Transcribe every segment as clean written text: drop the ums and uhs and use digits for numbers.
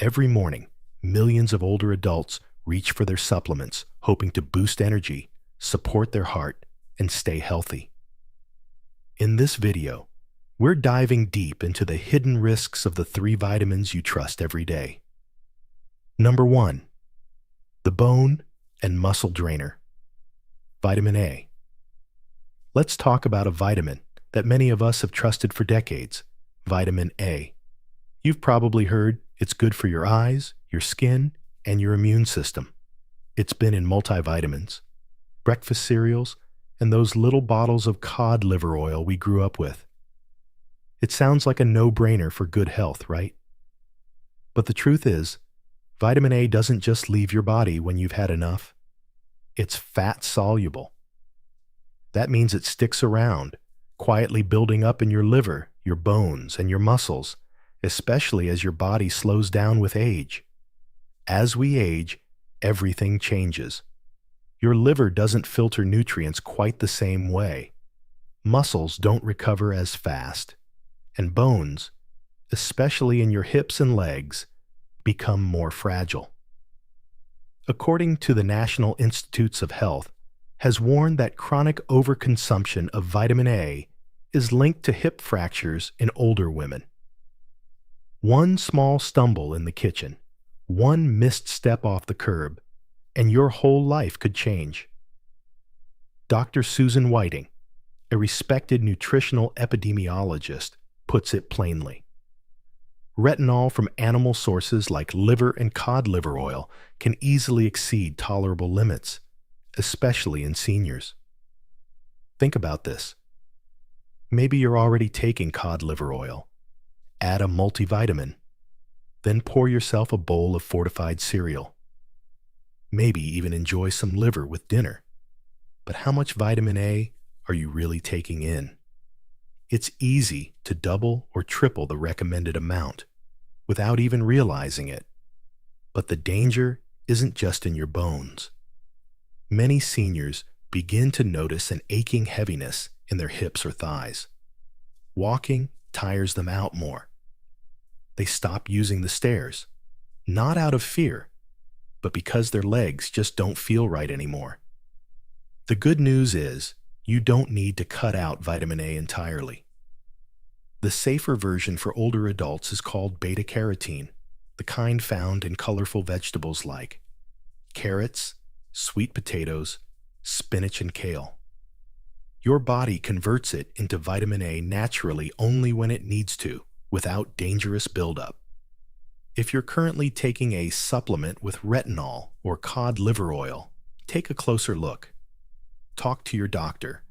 Every morning, millions of older adults reach for their supplements, hoping to boost energy, support their heart, and stay healthy. In this video, we're diving deep into the hidden risks of the 3 vitamins you trust every day. Number 1. The bone and muscle drainer. Vitamin A. Let's talk about a vitamin that many of us have trusted for decades, vitamin A. You've probably heard it's good for your eyes, your skin, and your immune system. It's been in multivitamins, breakfast cereals, and those little bottles of cod liver oil we grew up with. It sounds like a no-brainer for good health, right? But the truth is, vitamin A doesn't just leave your body when you've had enough. It's fat-soluble. That means it sticks around, quietly building up in your liver, your bones, and your muscles, especially as your body slows down with age. As we age, everything changes. Your liver doesn't filter nutrients quite the same way. Muscles don't recover as fast. And bones, especially in your hips and legs, become more fragile. According to the National Institutes of Health, has warned that chronic overconsumption of vitamin A is linked to hip fractures in older women. One small stumble in the kitchen, one missed step off the curb, and your whole life could change. Dr. Susan Whiting, a respected nutritional epidemiologist, puts it plainly. Retinol from animal sources like liver and cod liver oil can easily exceed tolerable limits, especially in seniors. Think about this. Maybe you're already taking cod liver oil. Add a multivitamin. Then pour yourself a bowl of fortified cereal. Maybe even enjoy some liver with dinner. But how much vitamin A are you really taking in? It's easy to double or triple the recommended amount without even realizing it. But the danger isn't just in your bones. Many seniors begin to notice an aching heaviness in their hips or thighs. Walking tires them out more. They stop using the stairs, not out of fear, but because their legs just don't feel right anymore. The good news is, you don't need to cut out vitamin A entirely. The safer version for older adults is called beta-carotene, the kind found in colorful vegetables like carrots, sweet potatoes, spinach, and kale. Your body converts it into vitamin A naturally only when it needs to, without dangerous buildup. If you're currently taking a supplement with retinol or cod liver oil, take a closer look. Talk to your doctor.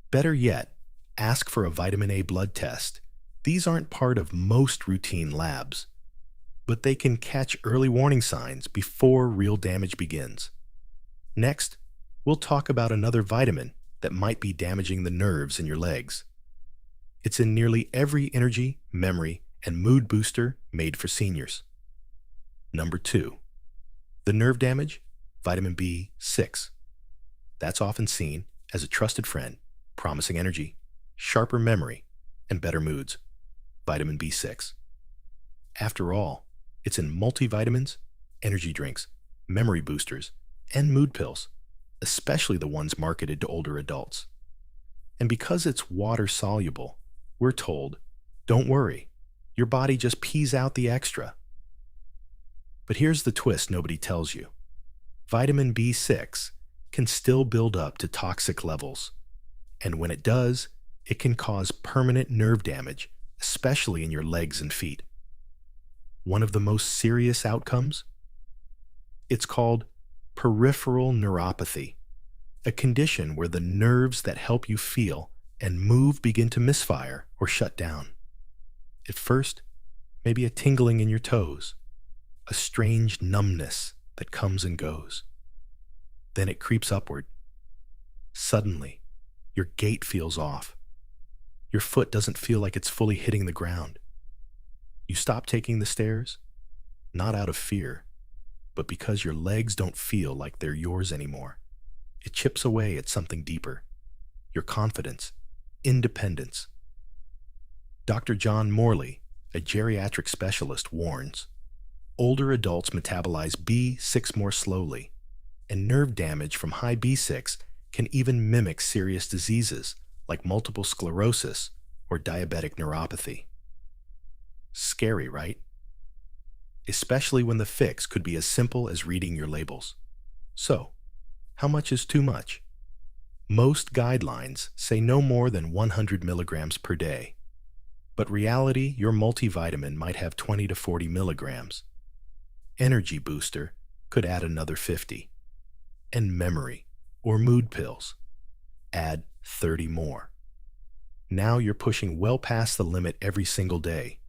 Better yet, ask for a vitamin A blood test. These aren't part of most routine labs, but they can catch early warning signs before real damage begins. Next, we'll talk about another vitamin that might be damaging the nerves in your legs. It's in nearly every energy, memory, and mood booster made for seniors. Number 2. The nerve damage, vitamin B6. That's often seen as a trusted friend, promising energy, sharper memory, and better moods. Vitamin B6. After all, it's in multivitamins, energy drinks, memory boosters, and mood pills, especially the ones marketed to older adults. And because it's water-soluble, we're told, don't worry, your body just pees out the extra. But here's the twist nobody tells you. Vitamin B6 can still build up to toxic levels, and when it does, it can cause permanent nerve damage, especially in your legs and feet. One of the most serious outcomes? It's called peripheral neuropathy, a condition where the nerves that help you feel and move begin to misfire or shut down. At first, maybe a tingling in your toes, a strange numbness that comes and goes. Then it creeps upward. Suddenly, your gait feels off. Your foot doesn't feel like it's fully hitting the ground. You stop taking the stairs, not out of fear, but because your legs don't feel like they're yours anymore. It chips away at something deeper, your confidence, independence. Dr. John Morley, a geriatric specialist, warns, Older adults metabolize B6 more slowly, and nerve damage from high B6 can even mimic serious diseases like multiple sclerosis or diabetic neuropathy. Scary, right? Especially when the fix could be as simple as reading your labels. So, how much is too much? Most guidelines say no more than 100 milligrams per day. But reality, your multivitamin might have 20 to 40 milligrams. Energy Booster could add another 50. And memory or mood pills add 30 more. Now you're pushing well past the limit every single day.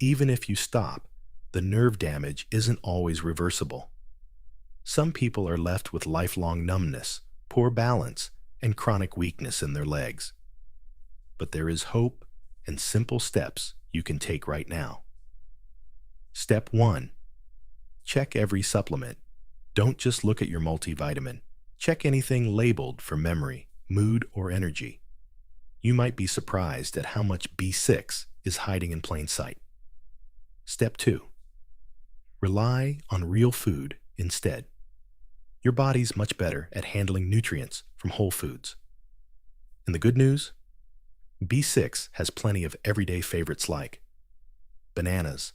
Even if you stop, the nerve damage isn't always reversible. Some people are left with lifelong numbness, poor balance, and chronic weakness in their legs. But there is hope and simple steps you can take right now. Step 1. Check every supplement. Don't just look at your multivitamin. Check anything labeled for memory, mood, or energy. You might be surprised at how much B6 is hiding in plain sight. Step 2. Rely on real food instead. Your body's much better at handling nutrients from whole foods. And the good news? B6 has plenty of everyday favorites like bananas,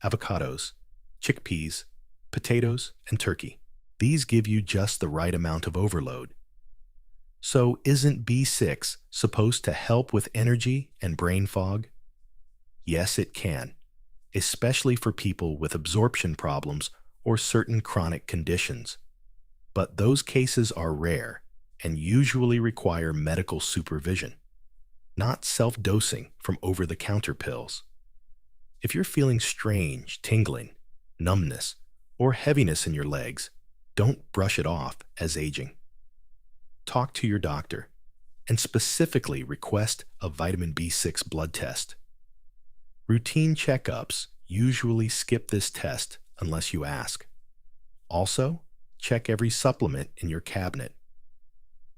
avocados, chickpeas, potatoes, and turkey. These give you just the right amount of overload. So isn't B6 supposed to help with energy and brain fog? Yes, it can, especially for people with absorption problems or certain chronic conditions. But those cases are rare and usually require medical supervision, not self-dosing from over-the-counter pills. If you're feeling strange, tingling, numbness, or heaviness in your legs, don't brush it off as aging. Talk to your doctor and specifically request a vitamin B6 blood test. Routine checkups usually skip this test unless you ask. Also, check every supplement in your cabinet.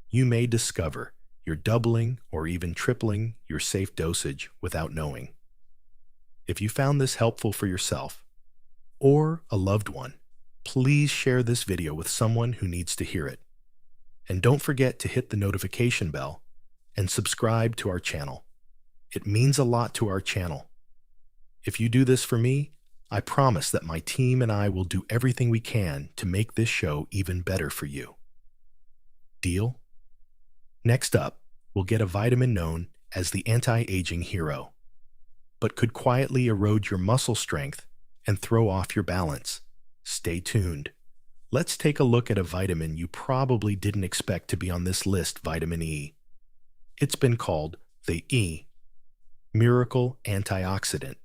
You may discover you're doubling or even tripling your safe dosage without knowing. If you found this helpful for yourself or a loved one, please share this video with someone who needs to hear it. And don't forget to hit the notification bell and subscribe to our channel. It means a lot to our channel. If you do this for me, I promise that my team and I will do everything we can to make this show even better for you. Deal? Next up, we'll get a vitamin known as the anti-aging hero, but could quietly erode your muscle strength and throw off your balance. Stay tuned. Let's take a look at a vitamin you probably didn't expect to be on this list, vitamin E. It's been called the E Miracle Antioxidant.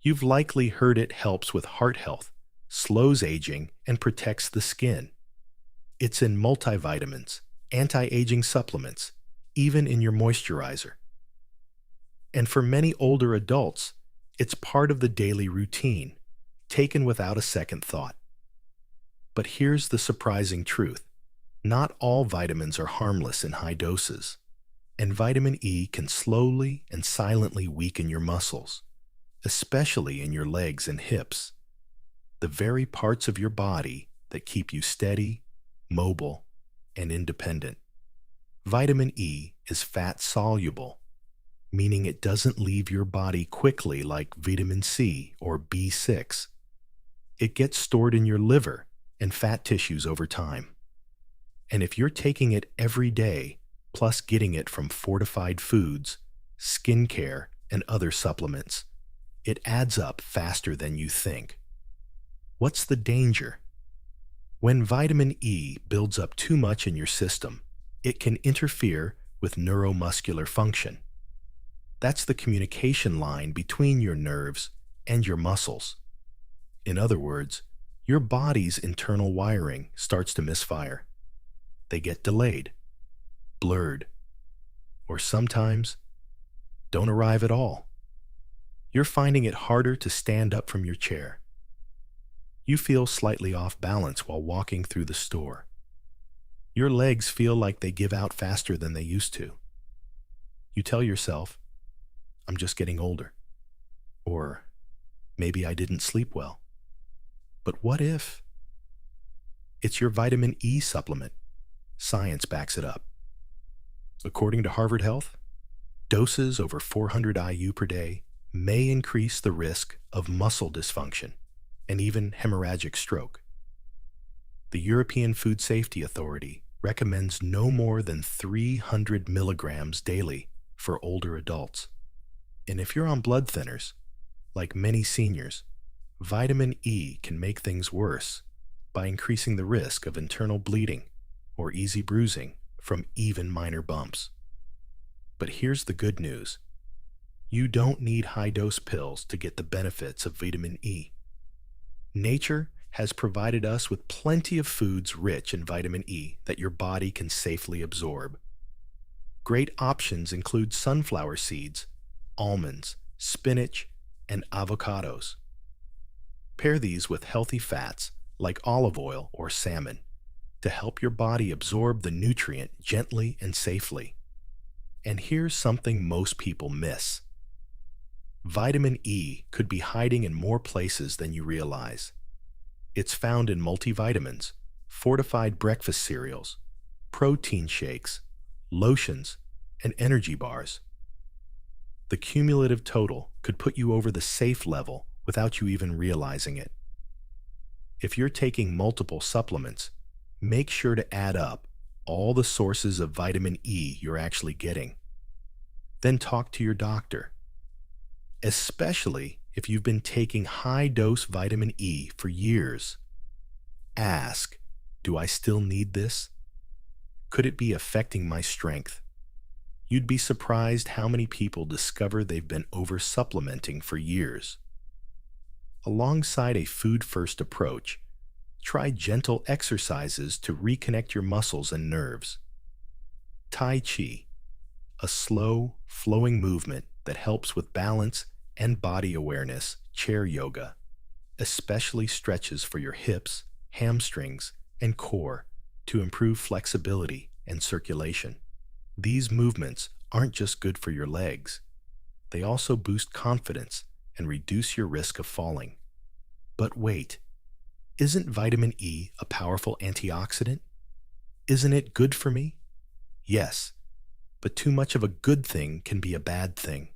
You've likely heard it helps with heart health, slows aging, and protects the skin. It's in multivitamins, anti-aging supplements, even in your moisturizer. And for many older adults, it's part of the daily routine, taken without a second thought. But here's the surprising truth. Not all vitamins are harmless in high doses, and vitamin E can slowly and silently weaken your muscles, especially in your legs and hips, the very parts of your body that keep you steady, mobile, and independent. Vitamin E is fat-soluble, meaning it doesn't leave your body quickly like vitamin C or B6. It gets stored in your liver and fat tissues over time. And if you're taking it every day, plus getting it from fortified foods, skincare, and other supplements, it adds up faster than you think. What's the danger? When vitamin E builds up too much in your system, it can interfere with neuromuscular function. That's the communication line between your nerves and your muscles. In other words, your body's internal wiring starts to misfire. They get delayed, blurred, or sometimes don't arrive at all. You're finding it harder to stand up from your chair. You feel slightly off balance while walking through the store. Your legs feel like they give out faster than they used to. You tell yourself, I'm just getting older. Or maybe I didn't sleep well. But what if? It's your vitamin E supplement. Science backs it up. According to Harvard Health, doses over 400 IU per day may increase the risk of muscle dysfunction and even hemorrhagic stroke. The European Food Safety Authority recommends no more than 300 milligrams daily for older adults. And if you're on blood thinners, like many seniors, vitamin E can make things worse by increasing the risk of internal bleeding or easy bruising from even minor bumps. But here's the good news. You don't need high-dose pills to get the benefits of vitamin E. Nature has provided us with plenty of foods rich in vitamin E that your body can safely absorb. Great options include sunflower seeds, almonds, spinach, and avocados. Pair these with healthy fats like olive oil or salmon to help your body absorb the nutrient gently and safely. And here's something most people miss. Vitamin E could be hiding in more places than you realize. It's found in multivitamins, fortified breakfast cereals, protein shakes, lotions, and energy bars. The cumulative total could put you over the safe level without you even realizing it. If you're taking multiple supplements, make sure to add up all the sources of vitamin E you're actually getting. Then talk to your doctor, especially if you've been taking high-dose vitamin E for years. Ask, do I still need this? Could it be affecting my strength? You'd be surprised how many people discover they've been over-supplementing for years. Alongside a food-first approach, try gentle exercises to reconnect your muscles and nerves. Tai Chi, a slow, flowing movement that helps with balance and body awareness, chair yoga, especially stretches for your hips, hamstrings, and core to improve flexibility and circulation. These movements aren't just good for your legs. They also boost confidence and reduce your risk of falling. But wait, isn't vitamin E a powerful antioxidant? Isn't it good for me? Yes, but too much of a good thing can be a bad thing.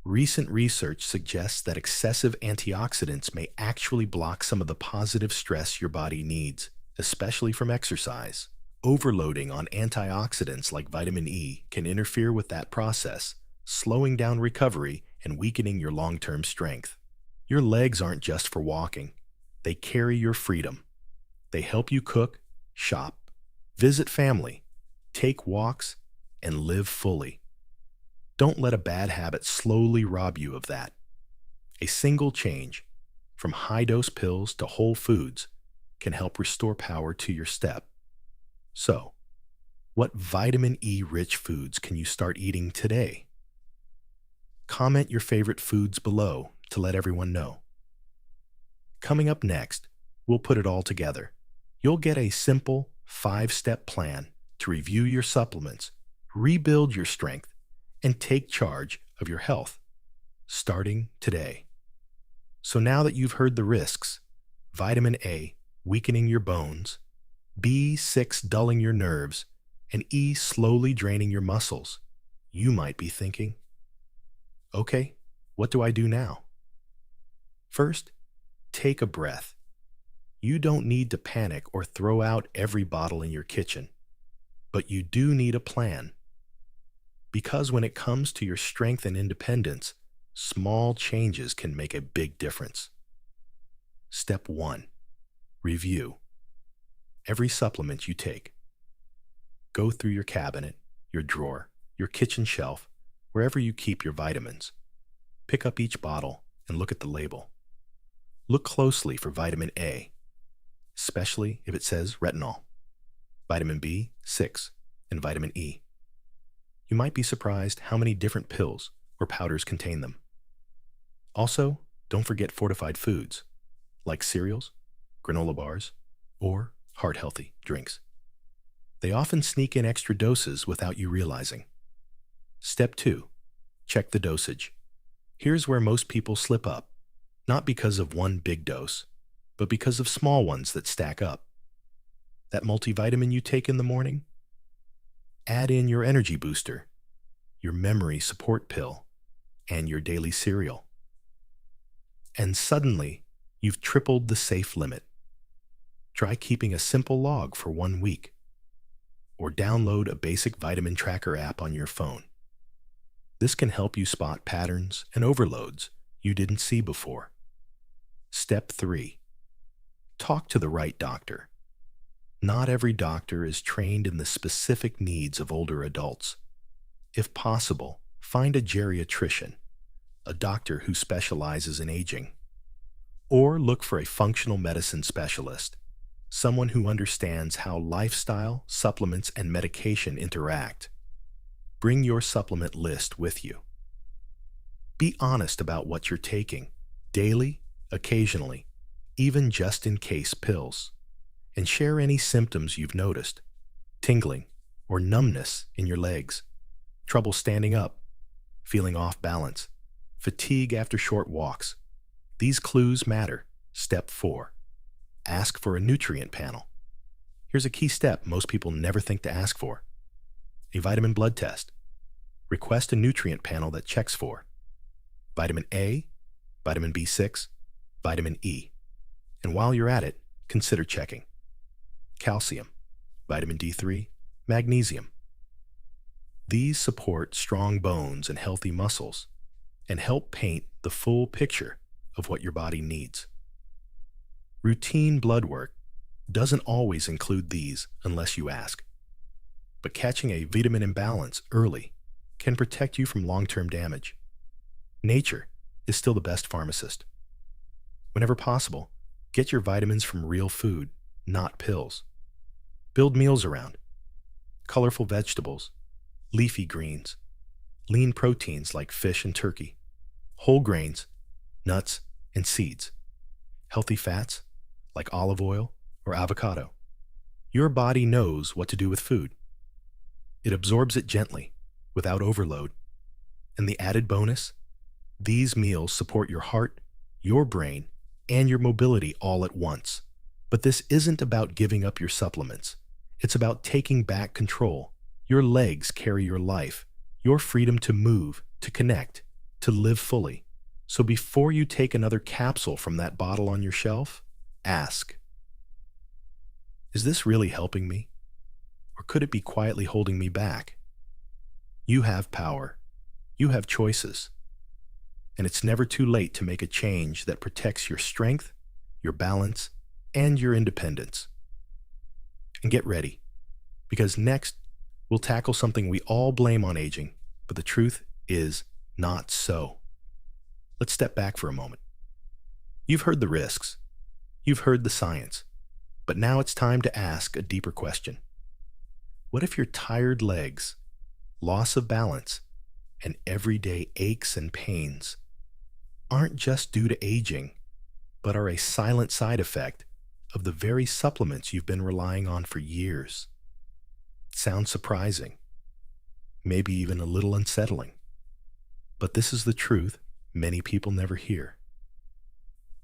Recent research suggests that excessive antioxidants may actually block some of the positive stress your body needs, especially from exercise. Overloading on antioxidants like vitamin E can interfere with that process, slowing down recovery and weakening your long-term strength. Your legs aren't just for walking. They carry your freedom. They help you cook, shop, visit family, take walks, and live fully. Don't let a bad habit slowly rob you of that. A single change, from high-dose pills to whole foods, can help restore power to your step. So, what vitamin E-rich foods can you start eating today? Comment your favorite foods below to let everyone know. Coming up next, we'll put it all together. You'll get a simple 5-step plan to review your supplements, rebuild your strength, and take charge of your health, starting today. So now that you've heard the risks, vitamin A weakening your bones, B6 dulling your nerves, and E slowly draining your muscles, you might be thinking, okay, what do I do now? First, take a breath. You don't need to panic or throw out every bottle in your kitchen, but you do need a plan. Because when it comes to your strength and independence, small changes can make a big difference. Step 1. Review. Every supplement you take. Go through your cabinet, your drawer, your kitchen shelf, wherever you keep your vitamins. Pick up each bottle and look at the label. Look closely for vitamin A, especially if it says retinol, vitamin B6, and vitamin E. You might be surprised how many different pills or powders contain them. Also, don't forget fortified foods, like cereals, granola bars, or heart-healthy drinks. They often sneak in extra doses without you realizing. Step 2. Check the dosage. Here's where most people slip up, not because of one big dose, but because of small ones that stack up. That multivitamin you take in the morning? Add in your energy booster, your memory support pill, and your daily cereal. And suddenly, you've tripled the safe limit. Try keeping a simple log for 1 week, or download a basic vitamin tracker app on your phone. This can help you spot patterns and overloads you didn't see before. Step 3. Talk to the right doctor. Not every doctor is trained in the specific needs of older adults. If possible, find a geriatrician, a doctor who specializes in aging. Or look for a functional medicine specialist, someone who understands how lifestyle, supplements, and medication interact. Bring your supplement list with you. Be honest about what you're taking, daily, occasionally, even just in case pills. And share any symptoms you've noticed: tingling or numbness in your legs, trouble standing up, feeling off balance, fatigue after short walks. These clues matter. Step 4. Ask for a nutrient panel. Here's a key step most people never think to ask for: a vitamin blood test. Request a nutrient panel that checks for vitamin A, vitamin B6, vitamin E. And while you're at it, consider checking calcium, vitamin D3, magnesium. These support strong bones and healthy muscles and help paint the full picture of what your body needs. Routine blood work doesn't always include these unless you ask. But catching a vitamin imbalance early can protect you from long-term damage. Nature is still the best pharmacist. Whenever possible, get your vitamins from real food, not pills. Build meals around colorful vegetables, leafy greens, lean proteins like fish and turkey, whole grains, nuts, and seeds, healthy fats like olive oil or avocado. Your body knows what to do with food. It absorbs it gently, without overload. And the added bonus? These meals support your heart, your brain, and your mobility all at once. But this isn't about giving up your supplements. It's about taking back control. Your legs carry your life, your freedom to move, to connect, to live fully. So before you take another capsule from that bottle on your shelf, ask, is this really helping me? Or could it be quietly holding me back? You have power. You have choices. And it's never too late to make a change that protects your strength, your balance, and your independence. And get ready, because next we'll tackle something we all blame on aging, but the truth is not so. Let's step back for a moment. You've heard the risks. You've heard the science. But now it's time to ask a deeper question. What if your tired legs, loss of balance, and everyday aches and pains aren't just due to aging, but are a silent side effect of the very supplements you've been relying on for years? Sounds surprising, maybe even a little unsettling. But this is the truth many people never hear.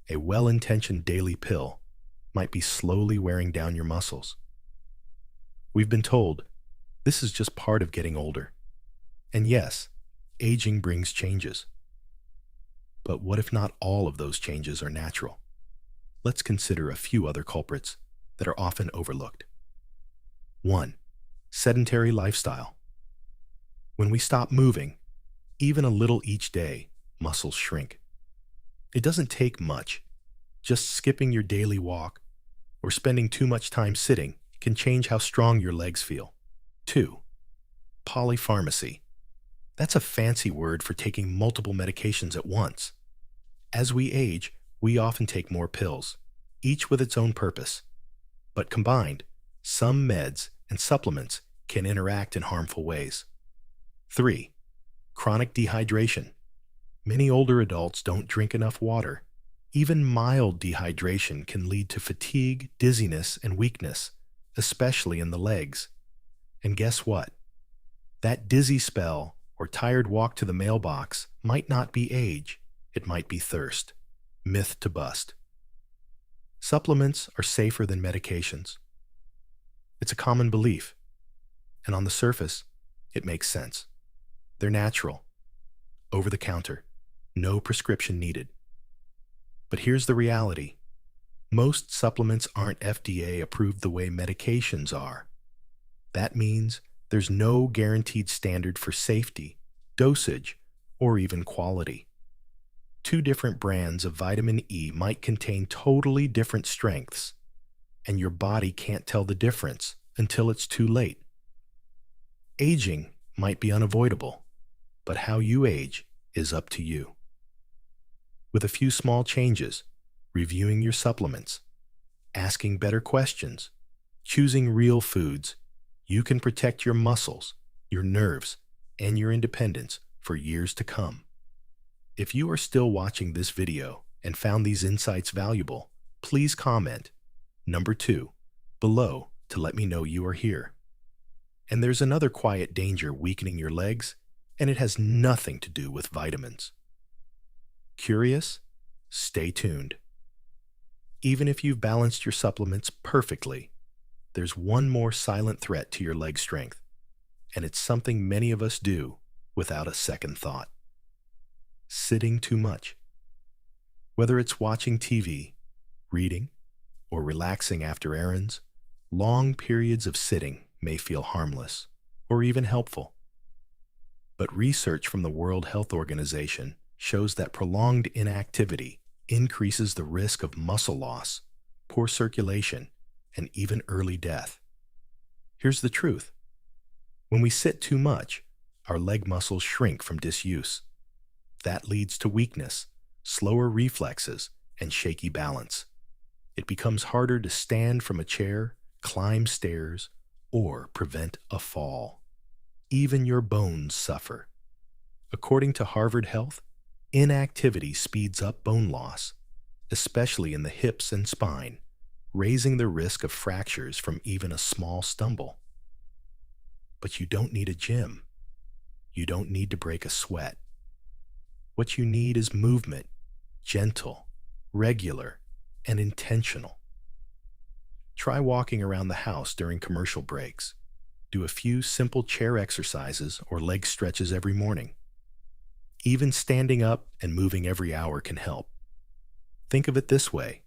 A well-intentioned daily pill might be slowly wearing down your muscles. We've been told this is just part of getting older. And yes, aging brings changes. But what if not all of those changes are natural? Let's consider a few other culprits that are often overlooked. 1. Sedentary lifestyle. When we stop moving, even a little each day, muscles shrink. It doesn't take much. Just skipping your daily walk or spending too much time sitting can change how strong your legs feel. 2. Polypharmacy. That's a fancy word for taking multiple medications at once. As we age, we often take more pills, each with its own purpose. But combined, some meds and supplements can interact in harmful ways. 3. Chronic dehydration. Many older adults don't drink enough water. Even mild dehydration can lead to fatigue, dizziness, and weakness, especially in the legs. And guess what? That dizzy spell or tired walk to the mailbox might not be age, it might be thirst. Myth to bust. Supplements are safer than medications. It's a common belief, and on the surface, it makes sense. They're natural, over the counter, no prescription needed. But here's the reality. Most supplements aren't FDA approved the way medications are. That means there's no guaranteed standard for safety, dosage, or even quality. Two different brands of vitamin E might contain totally different strengths, and your body can't tell the difference until it's too late. Aging might be unavoidable, but how you age is up to you. With a few small changes, reviewing your supplements, asking better questions, choosing real foods, you can protect your muscles, your nerves, and your independence for years to come. If you are still watching this video and found these insights valuable, please comment number 2 below to let me know you are here. And there's another quiet danger weakening your legs, and it has nothing to do with vitamins. Curious? Stay tuned. Even if you've balanced your supplements perfectly, there's one more silent threat to your leg strength, and it's something many of us do without a second thought. Sitting too much. Whether it's watching TV, reading, or relaxing after errands, long periods of sitting may feel harmless or even helpful. But research from the World Health Organization shows that prolonged inactivity increases the risk of muscle loss, poor circulation, and even early death. Here's the truth. When we sit too much, our leg muscles shrink from disuse. That leads to weakness, slower reflexes, and shaky balance. It becomes harder to stand from a chair, climb stairs, or prevent a fall. Even your bones suffer. According to Harvard Health, inactivity speeds up bone loss, especially in the hips and spine, raising the risk of fractures from even a small stumble. But you don't need a gym. You don't need to break a sweat. What you need is movement, gentle, regular, and intentional. Try walking around the house during commercial breaks. Do a few simple chair exercises or leg stretches every morning. Even standing up and moving every hour can help. Think of it this way.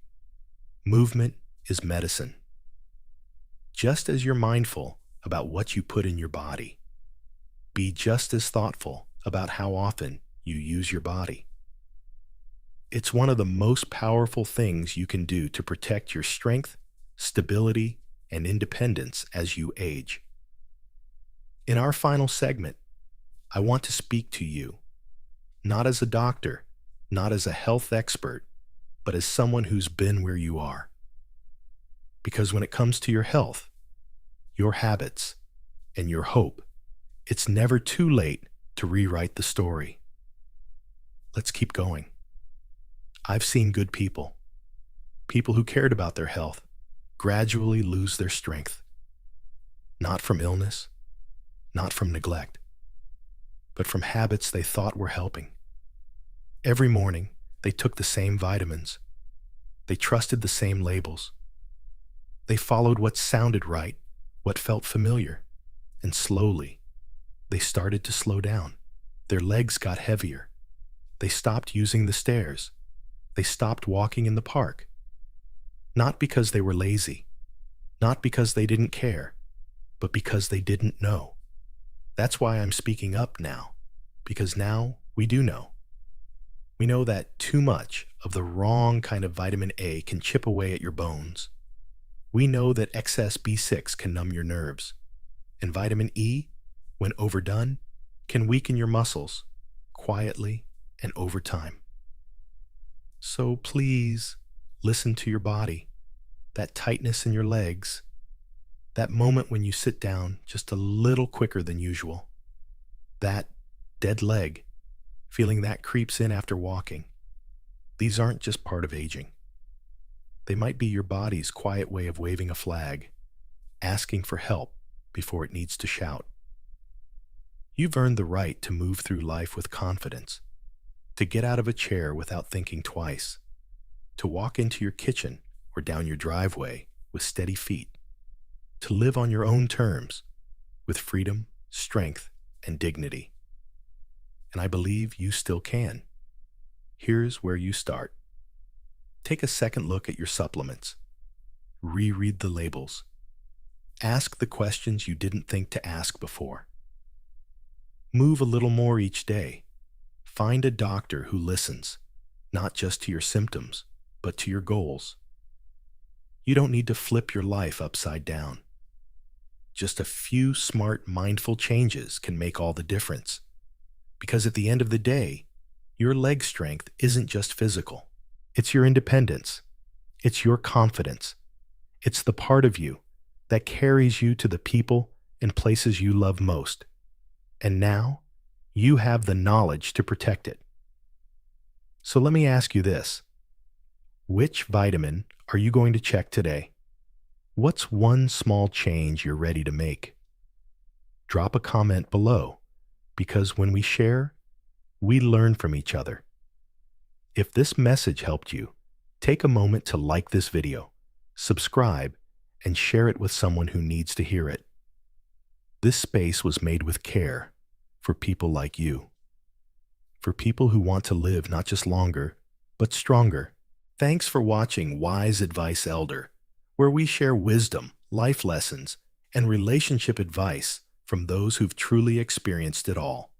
Movement is medicine. Just as you're mindful about what you put in your body, be just as thoughtful about how often you use your body. It's one of the most powerful things you can do to protect your strength, stability, and independence as you age. In our final segment, I want to speak to you, not as a doctor, not as a health expert, but as someone who's been where you are. Because when it comes to your health, your habits, and your hope, it's never too late to rewrite the story. Let's keep going. I've seen good people who cared about their health, gradually lose their strength. Not from illness, not from neglect, but from habits they thought were helping. Every morning, they took the same vitamins. They trusted the same labels. They followed what sounded right, what felt familiar, and slowly, they started to slow down. Their legs got heavier. They stopped using the stairs. They stopped walking in the park. Not because they were lazy, not because they didn't care, but because they didn't know. That's why I'm speaking up now, because now we do know. We know that too much of the wrong kind of vitamin A can chip away at your bones. We know that excess B6 can numb your nerves, and vitamin E, when overdone, can weaken your muscles, quietly and over time. So please, listen to your body, that tightness in your legs, that moment when you sit down just a little quicker than usual, that dead leg, feeling that creeps in after walking. These aren't just part of aging. They might be your body's quiet way of waving a flag, asking for help before it needs to shout. You've earned the right to move through life with confidence, to get out of a chair without thinking twice, to walk into your kitchen or down your driveway with steady feet, to live on your own terms with freedom, strength, and dignity. And I believe you still can. Here's where you start. Take a second look at your supplements. Reread the labels. Ask the questions you didn't think to ask before. Move a little more each day. Find a doctor who listens, not just to your symptoms, but to your goals. You don't need to flip your life upside down. Just a few smart, mindful changes can make all the difference. Because at the end of the day, your leg strength isn't just physical. It's your independence. It's your confidence. It's the part of you that carries you to the people and places you love most. And now, you have the knowledge to protect it. So let me ask you this. Which vitamin are you going to check today? What's one small change you're ready to make? Drop a comment below, because when we share, we learn from each other. If this message helped you, take a moment to like this video, subscribe, and share it with someone who needs to hear it. This space was made with care for people like you, for people who want to live not just longer, but stronger. Thanks for watching Wise Advice Elder, where we share wisdom, life lessons, and relationship advice from those who've truly experienced it all.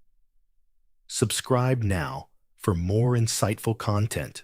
Subscribe now for more insightful content.